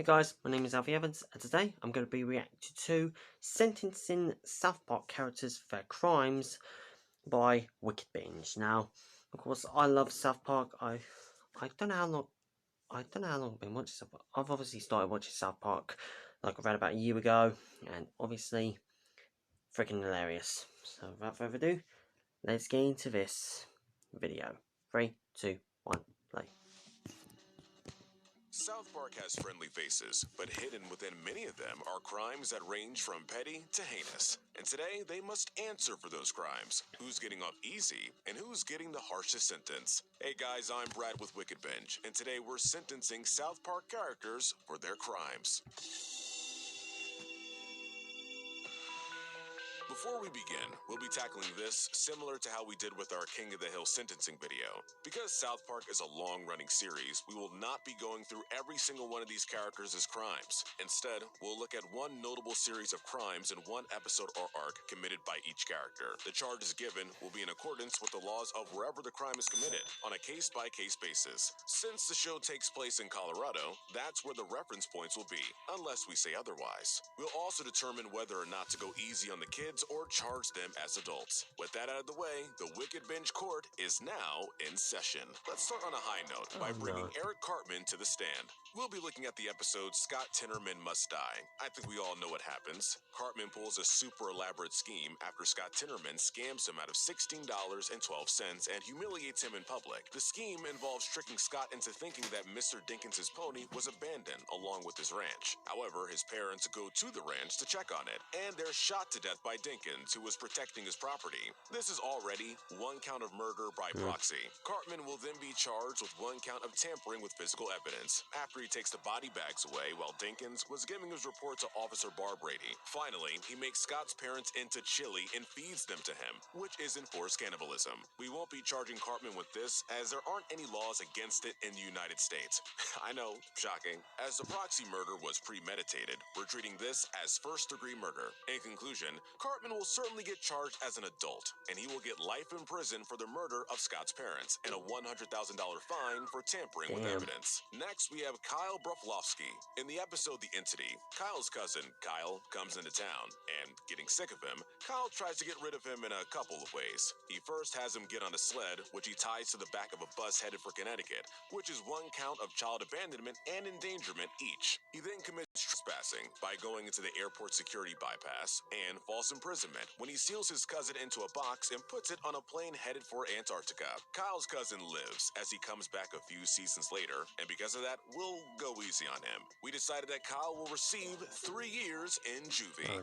Hey guys, my name is Alfie Evans, and today I'm going to be reacting to Sentencing South Park Characters for Their Crimes by Wickedbinge. Now, of course, I love South Park. I don't know how long I've been watching South Park. I've obviously started watching South Park like around about a year ago, and obviously freaking hilarious. So without further ado, let's get into this video. 3, 2, 1, play. South Park has friendly faces, but hidden within many of them are crimes that range from petty to heinous. And today, they must answer for those crimes. Who's getting off easy, and who's getting the harshest sentence? Hey guys, I'm Brad with Wickedbinge, and today we're sentencing South Park characters for their crimes. Before we begin, we'll be tackling this similar to how we did with our King of the Hill sentencing video. Because South Park is a long-running series, we will not be going through every single one of these characters' crimes. Instead, we'll look at one notable series of crimes in one episode or arc committed by each character. The charges given will be in accordance with the laws of wherever the crime is committed, on a case-by-case basis. Since the show takes place in Colorado, that's where the reference points will be, unless we say otherwise. We'll also determine whether or not to go easy on the kids or charge them as adults. With that out of the way, the Wickedbinge court is now in session. Let's start on a high note by bringing Eric Cartman to the stand. We'll be looking at the episode Scott Tinnerman Must Die. I think we all know what happens. Cartman pulls a super elaborate scheme after Scott Tinnerman scams him out of $16.12 and humiliates him in public. The scheme involves tricking Scott into thinking that Mr. Dinkins' pony was abandoned along with his ranch. However, his parents go to the ranch to check on it, and they're shot to death by Dinkins, who was protecting his property. This is already one count of murder by proxy. Cartman will then be charged with one count of tampering with physical evidence, after he takes the body bags away while Dinkins was giving his report to Officer Barbrady. Finally, he makes Scott's parents into chili and feeds them to him, which is enforced cannibalism. We won't be charging Cartman with this, as there aren't any laws against it in the United States. I know, shocking. As the proxy murder was premeditated, we're treating this as first-degree murder. In conclusion, Cartman will certainly get charged as an adult, and he will get life in prison for the murder of Scott's parents and a $100,000 fine for tampering with evidence. Next, we have Kyle Broflovsky. In the episode The Entity, Kyle's cousin, Kyle, comes into town, and getting sick of him, Kyle tries to get rid of him in a couple of ways. He first has him get on a sled, which he ties to the back of a bus headed for Connecticut, which is one count of child abandonment and endangerment each. He then commits trespassing by going into the airport security bypass, and false imprisonment when he seals his cousin into a box and puts it on a plane headed for Antarctica. Kyle's cousin lives as he comes back a few seasons later, and because of that, we'll go easy on him. We decided that Kyle will receive 3 years in juvie.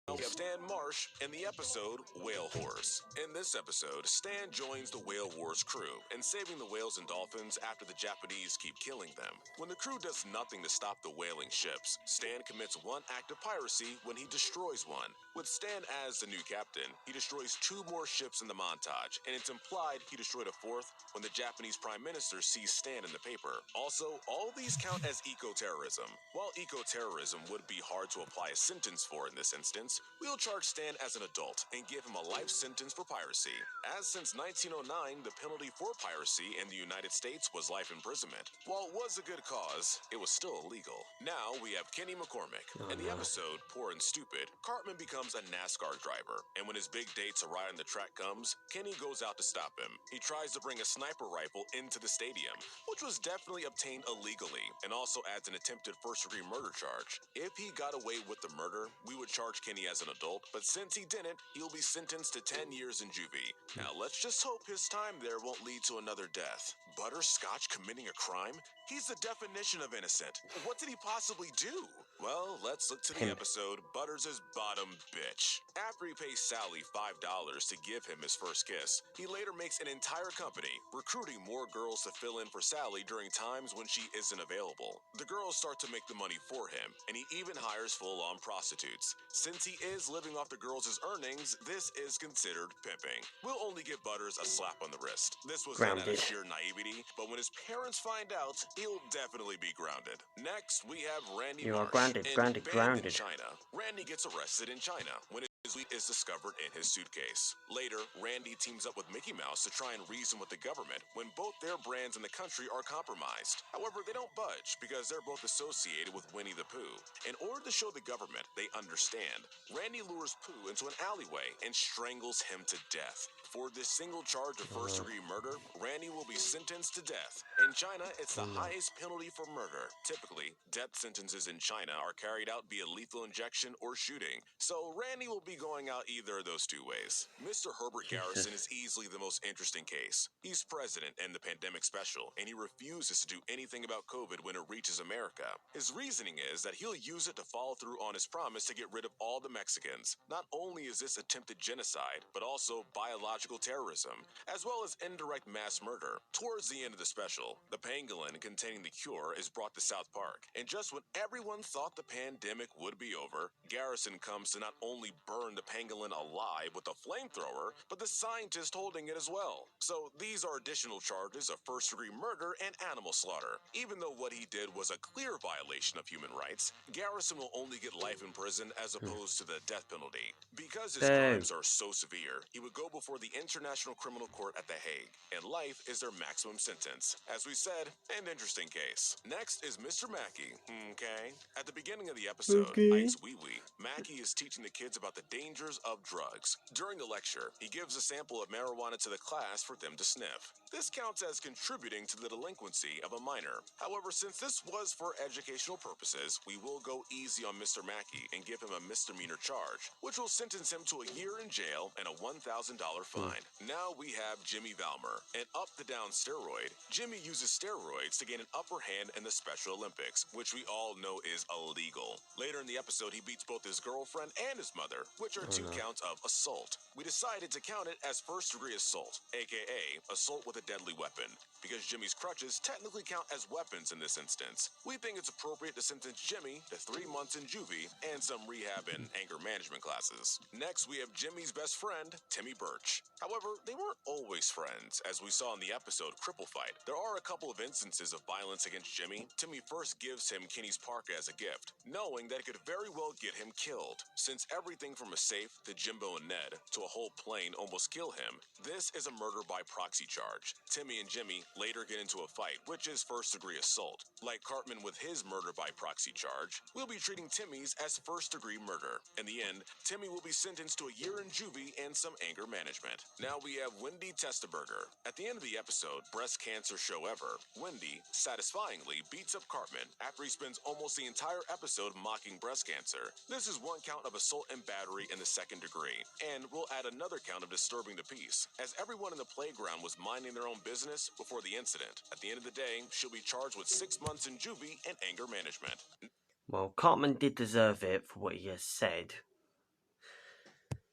Now we have Stan Marsh in the episode Whale Wars. In this episode, Stan joins the Whale Wars crew in saving the whales and dolphins after the Japanese keep killing them. When the crew does nothing to stop the whaling ships, Stan commits one act of piracy when he destroys one. With Stan as the new captain, he destroys 2 more ships in the montage, and it's implied he destroyed a 4th when the Japanese Prime Minister sees Stan in the paper. Also, all these count as eco-terrorism. While eco-terrorism would be hard to apply a sentence for in this instance, we'll charge Stan as an adult and give him a life sentence for piracy, as since 1909, the penalty for piracy in the United States was life imprisonment. While it was a good cause, it was still illegal. Now we have Kenny McCormick. In the episode Poor and Stupid, Cartman becomes a NASCAR driver, and when his big day to ride on the track comes, Kenny goes out to stop him. He tries to bring a sniper rifle into the stadium, which was definitely obtained illegally, and also adds an attempted first-degree murder charge. If he got away with the murder, we would charge Kenny as an adult, but since he didn't, he'll be sentenced to 10 years in juvie. Now let's just hope his time there won't lead to another death. Butterscotch committing a crime? He's the definition of innocent. What did he possibly do? Well, let's look to the episode Butters' Bottom Bitch. After he pays Sally $5 to give him his first kiss, he later makes an entire company, recruiting more girls to fill in for Sally during times when she isn't available. The girls start to make the money for him, and he even hires full-on prostitutes. Since he is living off the girls' earnings, this is considered pimping. We'll only give Butters a slap on the wrist. This was done out of sheer naivety, but when his parents find out, he'll definitely be grounded. Next, we have Randy Marsh. Grounded. In China. Randy gets arrested in China when his is discovered in his suitcase. Later, Randy teams up with Mickey Mouse to try and reason with the government when both their brands in the country are compromised. However, they don't budge because they're both associated with Winnie the Pooh. In order to show the government they understand, Randy lures Pooh into an alleyway and strangles him to death. For this single charge of first-degree murder, Randy will be sentenced to death. In China, it's the highest penalty for murder. Typically, death sentences in China are carried out via lethal injection or shooting, so Randy will be going out either of those two ways. Mr. Herbert Garrison is easily the most interesting case. He's president in the pandemic special, and he refuses to do anything about COVID when it reaches America. His reasoning is that he'll use it to follow through on his promise to get rid of all the Mexicans. Not only is this attempted genocide, but also biological terrorism, as well as indirect mass murder. Towards the end of the special, the pangolin containing the cure is brought to South Park, and just when everyone thought the pandemic would be over, Garrison comes to not only burn the pangolin alive with a flamethrower, but the scientist holding it as well. So these are additional charges of first-degree murder and animal slaughter. Even though what he did was a clear violation of human rights, Garrison will only get life in prison as opposed to the death penalty. Because his Boo. crimes are so severe, he would go before the International Criminal Court at The Hague, and life is their maximum sentence. As we said, an interesting case. Next is Mr. Mackey. Okay. At the beginning of the episode, Okay. Ike's Wee Wee, Mackey is teaching the kids about the dangers of drugs. During the lecture, he gives a sample of marijuana to the class for them to sniff. This counts as contributing to the delinquency of a minor. However, since this was for educational purposes, we will go easy on Mr. Mackey and give him a misdemeanor charge, which will sentence him to a year in jail and a $1,000 fine. Now we have Jimmy Valmer, an up-the-down steroid. Jimmy uses steroids to gain an upper hand in the Special Olympics, which we all know is illegal. Later in the episode, he beats both his girlfriend and his mother, which are two counts of assault. We decided to count it as first-degree assault, aka assault with a deadly weapon, because Jimmy's crutches technically count as weapons in this instance. We think it's appropriate to sentence Jimmy to 3 months in juvie and some rehab and anger management classes. Next, we have Jimmy's best friend, Timmy Birch. However, they weren't always friends, as we saw in the episode Cripple Fight. There are a couple of instances of violence against Jimmy. Timmy first gives him Kenny's parka as a gift, knowing that it could very well get him killed. Since everything from a safe to Jimbo and Ned to a whole plane almost kill him, this is a murder by proxy charge. Timmy and Jimmy later get into a fight, which is first-degree assault. Like Cartman with his murder by proxy charge, we'll be treating Timmy's as first-degree murder. In the end, Timmy will be sentenced to a year in juvie and some anger management. Now we have Wendy Testaberger. At the end of the episode, Breast Cancer Show Ever, Wendy satisfyingly beats up Cartman after he spends almost the entire episode mocking breast cancer. This is one count of assault and battery in the second degree, and we'll add another count of disturbing the peace, as everyone in the playground was minding their own business before the incident. At the end of the day, she'll be charged with 6 months in juvie and anger management. Well, Cartman did deserve it for what he has said.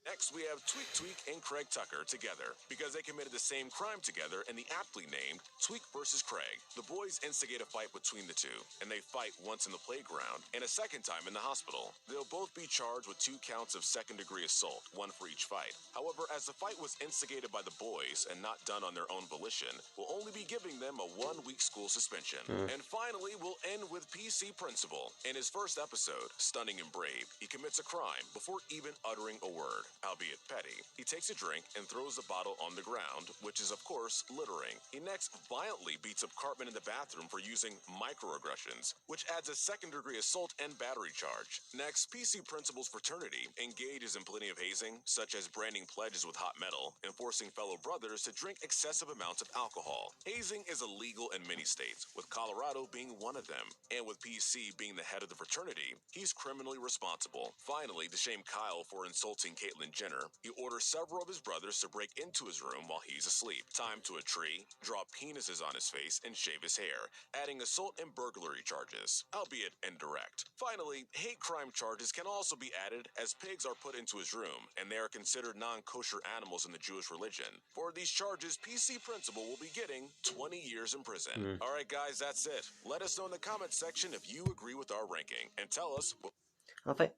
Next, we have Tweak Tweak and Craig Tucker together because they committed the same crime together in the aptly named Tweak versus Craig. The boys instigate a fight between the two, and they fight once in the playground and a second time in the hospital. They'll both be charged with 2 counts of second-degree assault, one for each fight. However, as the fight was instigated by the boys and not done on their own volition, we'll only be giving them a 1-week school suspension. And finally, we'll end with PC Principal. In his first episode, Stunning and Brave, he commits a crime before even uttering a word. Albeit petty, he takes a drink and throws the bottle on the ground, which is of course littering. He next violently beats up Cartman in the bathroom for using microaggressions, which adds a second-degree assault and battery charge. Next, PC Principal's fraternity engages in plenty of hazing, such as branding pledges with hot metal and forcing fellow brothers to drink excessive amounts of alcohol. Hazing is illegal in many states, with Colorado being one of them, and with PC being the head of the fraternity, he's criminally responsible. Finally, to shame Kyle for insulting Caitlyn Jenner, he orders several of his brothers to break into his room while he's asleep, tie him to a tree, draw penises on his face, and shave his hair, adding assault and burglary charges, albeit indirect. Finally, hate crime charges can also be added as pigs are put into his room, and they are considered non-kosher animals in the Jewish religion. For these charges, PC Principal will be getting 20 years in prison. Alright guys, that's it. Let us know in the comments section if you agree with our ranking, and tell us what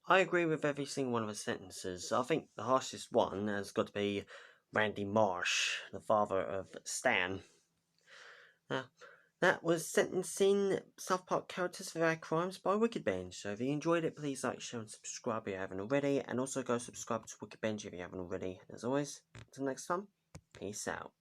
I agree with every single one of the sentences. I think the harshest one has got to be Randy Marsh, the father of Stan. Now, that was sentencing South Park characters for their crimes by Wickedbinge. So if you enjoyed it, please like, share, and subscribe if you haven't already. And also go subscribe to Wickedbinge if you haven't already. As always, until next time, peace out.